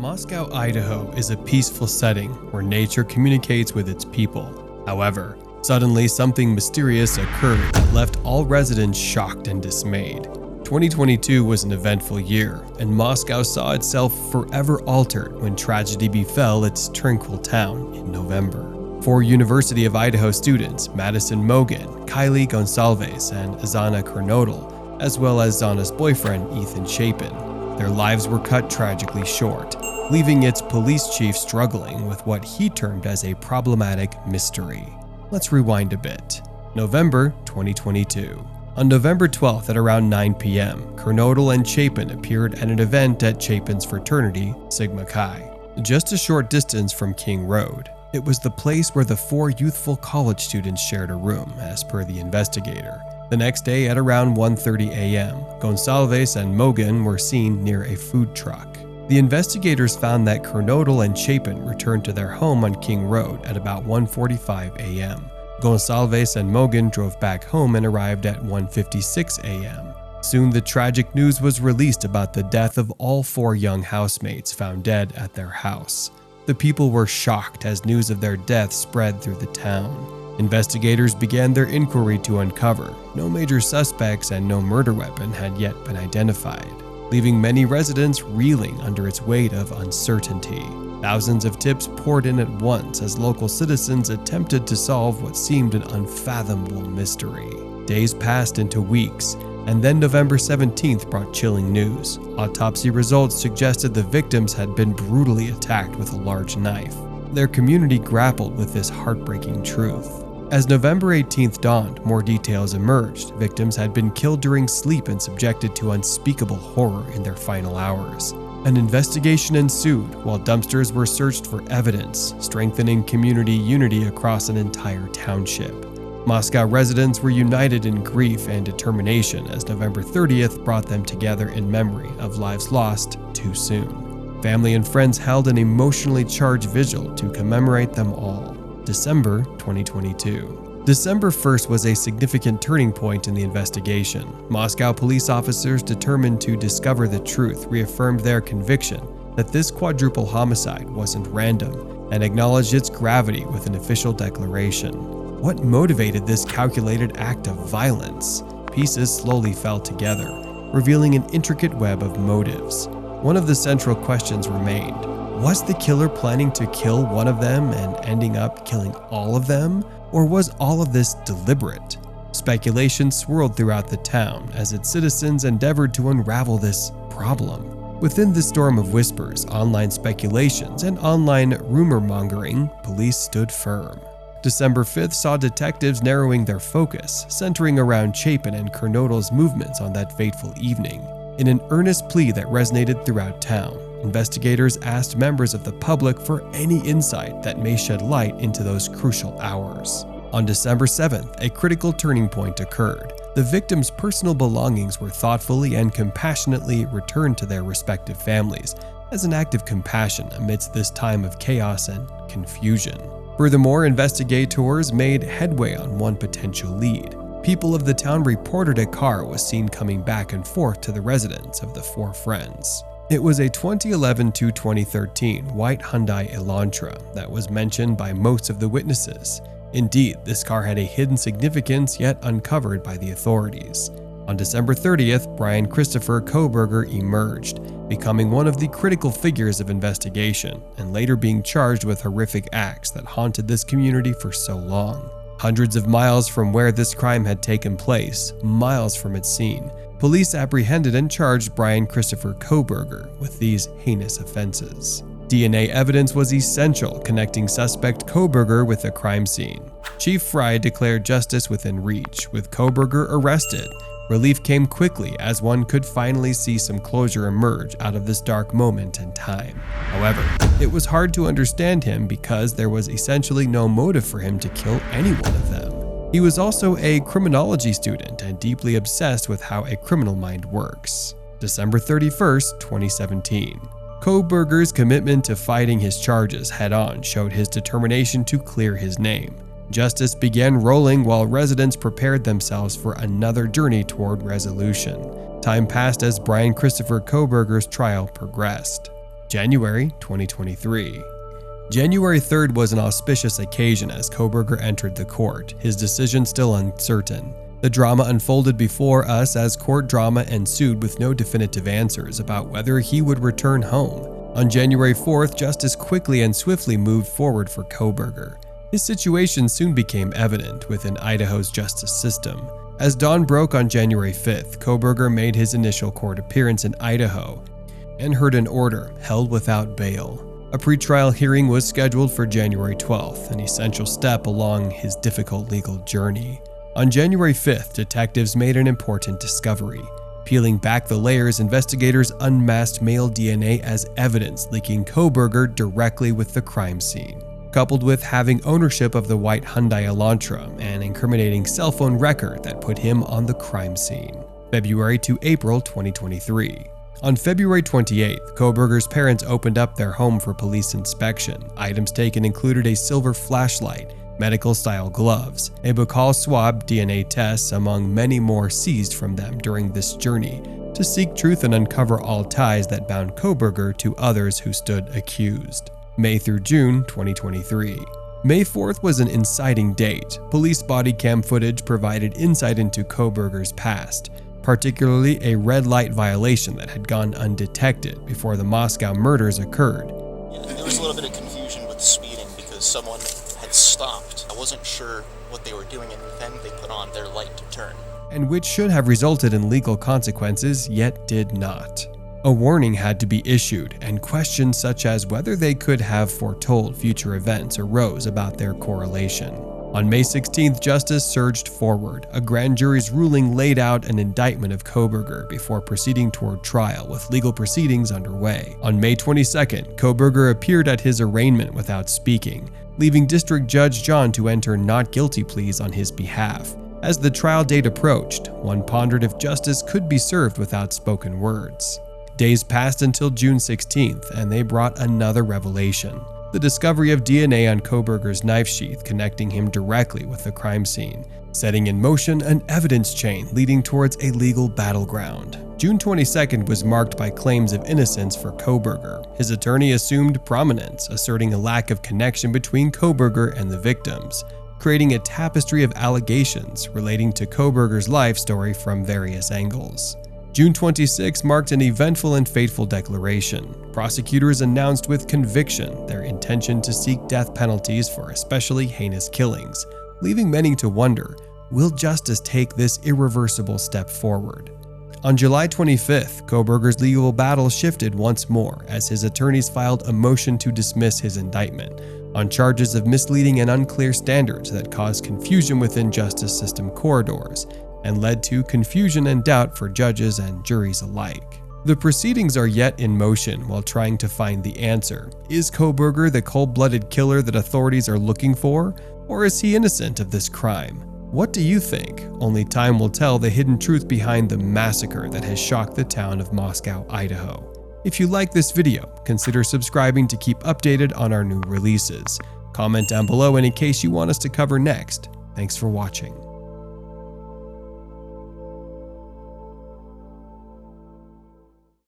Moscow, Idaho is a peaceful setting where nature communicates with its people. However, suddenly something mysterious occurred that left all residents shocked and dismayed. 2022 was an eventful year, and Moscow saw itself forever altered when tragedy befell its tranquil town in November. Four University of Idaho students, Madison Mogen, Kaylee Goncalves, and Xana Kernodle, as well as Xana's boyfriend, Ethan Chapin, their lives were cut tragically short, leaving its police chief struggling with what he termed as a problematic mystery. Let's rewind a bit. November 2022. On November 12th at around 9 p.m., Kernodle and Chapin appeared at an event at Chapin's fraternity, Sigma Chi, just a short distance from King Road. It was the place where the four youthful college students shared a room, as per the investigator. The next day at around 1:30 a.m., Goncalves and Mogen were seen near a food truck. The investigators found that Kernodle and Chapin returned to their home on King Road at about 1:45 a.m. Goncalves and Mogen drove back home and arrived at 1:56 a.m. Soon the tragic news was released about the death of all four young housemates found dead at their house. The people were shocked as news of their deaths spread through the town. Investigators began their inquiry to uncover no major suspects and no murder weapon had yet been identified, leaving many residents reeling under its weight of uncertainty. Thousands of tips poured in at once as local citizens attempted to solve what seemed an unfathomable mystery. Days passed into weeks, and then November 17th brought chilling news. Autopsy results suggested the victims had been brutally attacked with a large knife. Their community grappled with this heartbreaking truth. As November 18th dawned, more details emerged. Victims had been killed during sleep and subjected to unspeakable horror in their final hours. An investigation ensued while dumpsters were searched for evidence, strengthening community unity across an entire township. Moscow residents were united in grief and determination as November 30th brought them together in memory of lives lost too soon. Family and friends held an emotionally charged vigil to commemorate them all. December 2022. December 1st was a significant turning point in the investigation. Moscow police officers determined to discover the truth reaffirmed their conviction that this quadruple homicide wasn't random and acknowledged its gravity with an official declaration. What motivated this calculated act of violence? Pieces slowly fell together, revealing an intricate web of motives. One of the central questions remained. Was the killer planning to kill one of them and ending up killing all of them? Or was all of this deliberate? Speculation swirled throughout the town as its citizens endeavored to unravel this problem. Within the storm of whispers, online speculations, and online rumor-mongering, police stood firm. December 5th saw detectives narrowing their focus, centering around Chapin and Kernodle's movements on that fateful evening. In an earnest plea that resonated throughout town, investigators asked members of the public for any insight that may shed light into those crucial hours. On December 7th, a critical turning point occurred. The victims' personal belongings were thoughtfully and compassionately returned to their respective families as an act of compassion amidst this time of chaos and confusion. Furthermore, investigators made headway on one potential lead. People of the town reported a car was seen coming back and forth to the residence of the four friends. It was a 2011 to 2013 white Hyundai Elantra that was mentioned by most of the witnesses. Indeed, this car had a hidden significance yet uncovered by the authorities. On December 30th, Bryan Kohberger emerged, becoming one of the critical figures of investigation and later being charged with horrific acts that haunted this community for so long. Hundreds of miles from where this crime had taken place, miles from its scene, police apprehended and charged Bryan Kohberger with these heinous offenses. DNA evidence was essential, connecting suspect Kohberger with the crime scene. Chief Fry declared justice within reach. With Kohberger arrested, relief came quickly as one could finally see some closure emerge out of this dark moment in time. However, it was hard to understand him because there was essentially no motive for him to kill any one of them. He was also a criminology student and deeply obsessed with how a criminal mind works. December 31st, 2017. Kohberger's commitment to fighting his charges head-on showed his determination to clear his name. Justice began rolling while residents prepared themselves for another journey toward resolution. Time passed as Bryan Kohberger's trial progressed. January 2023. January 3rd was an auspicious occasion as Kohberger entered the court, his decision still uncertain. The drama unfolded before us as court drama ensued with no definitive answers about whether he would return home. On January 4th, justice quickly and swiftly moved forward for Kohberger. His situation soon became evident within Idaho's justice system. As dawn broke on January 5th, Kohberger made his initial court appearance in Idaho and heard an order held without bail. A pretrial hearing was scheduled for January 12th, an essential step along his difficult legal journey. On January 5th, detectives made an important discovery. Peeling back the layers, investigators unmasked male DNA as evidence linking Kohberger directly with the crime scene. Coupled with having ownership of the white Hyundai Elantra, an incriminating cell phone record that put him on the crime scene. February to April 2023. On February 28th, Kohberger's parents opened up their home for police inspection. Items taken included a silver flashlight, medical-style gloves, a buccal swab, DNA tests, among many more seized from them during this journey to seek truth and uncover all ties that bound Kohberger to others who stood accused. May through June 2023. May 4th was an inciting date. Police body cam footage provided insight into Kohberger's past, particularly a red light violation that had gone undetected before the Moscow murders occurred. There was a little bit of confusion with speeding because someone had stopped. I wasn't sure what they were doing, and then they put on their light to turn. And which should have resulted in legal consequences, yet did not. A warning had to be issued, and questions such as whether they could have foretold future events arose about their correlation. On May 16th, justice surged forward. A grand jury's ruling laid out an indictment of Kohberger before proceeding toward trial, with legal proceedings underway. On May 22nd, Kohberger appeared at his arraignment without speaking, leaving District Judge John to enter not guilty pleas on his behalf. As the trial date approached, one pondered if justice could be served without spoken words. Days passed until June 16th, and they brought another revelation: the discovery of DNA on Kohberger's knife sheath connecting him directly with the crime scene, setting in motion an evidence chain leading towards a legal battleground. June 22nd was marked by claims of innocence for Kohberger. His attorney assumed prominence, asserting a lack of connection between Kohberger and the victims, creating a tapestry of allegations relating to Kohberger's life story from various angles. June 26 marked an eventful and fateful declaration. Prosecutors announced with conviction their intention to seek death penalties for especially heinous killings, leaving many to wonder, will justice take this irreversible step forward? On July 25th, Kohberger's legal battle shifted once more as his attorneys filed a motion to dismiss his indictment on charges of misleading and unclear standards that caused confusion within justice system corridors and led to confusion and doubt for judges and juries alike. The proceedings are yet in motion while trying to find the answer. Is Kohberger the cold-blooded killer that authorities are looking for, or is he innocent of this crime? What do you think? Only time will tell the hidden truth behind the massacre that has shocked the town of Moscow, Idaho. If you like this video, consider subscribing to keep updated on our new releases. Comment down below any case you want us to cover next. Thanks for watching.